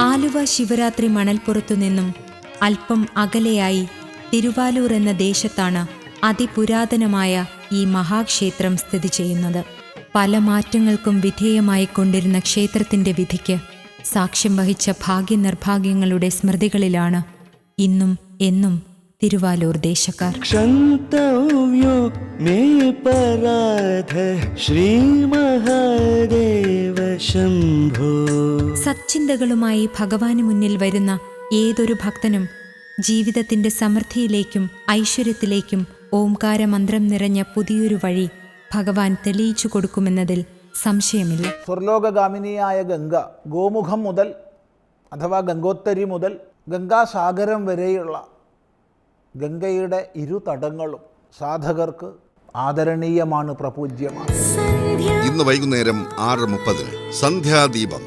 ആലുവ ശിവരാത്രി മണൽപ്പുറത്തു നിന്നും അല്പം അകലെയായി തിരുവാലൂർ എന്ന ദേശത്താണ് അതിപുരാതനമായ ഈ മഹാക്ഷേത്രം സ്ഥിതി ചെയ്യുന്നത്. പല മാറ്റങ്ങൾക്കും വിധേയമായി കൊണ്ടിരുന്ന ക്ഷേത്രത്തിന്റെ വിധിക്ക് സാക്ഷ്യം വഹിച്ച ഭാഗ്യനിർഭാഗ്യങ്ങളുടെ സ്മൃതികളിലാണ് ഇന്നും എന്നും തിരുവാലൂർ ദേശക്കാർ. ക്ഷന്തവ്യോ മേ പരാധ ശ്രീ മഹാദേവ ശംഭോ. സച്ചിന്തകളുമായി ഭഗവാന് മുന്നിൽ വരുന്ന ഏതൊരു ഭക്തനും ജീവിതത്തിന്റെ സമൃദ്ധിയിലേക്കും ഐശ്വര്യത്തിലേക്കും ഓംകാരമന്ത്രം നിറഞ്ഞ പുതിയൊരു വഴി ഭഗവാൻ തെളിയിച്ചു കൊടുക്കുമെന്നതിൽ സംശയമില്ല. സ്വർലോകഗാമിനിയായ ഗംഗ ഗോമുഖം മുതൽ അഥവാ ഗംഗോത്തരി മുതൽ ഗംഗാസാഗരം വരെയുള്ള ഗംഗയുടെ ഇരുതടങ്ങളും സാധകർക്ക് ആദരണീയമാണ്, പ്രപൂജ്യമാണ്. ഇന്ന് വൈകുന്നേരം 6:30 സന്ധ്യാദീപം.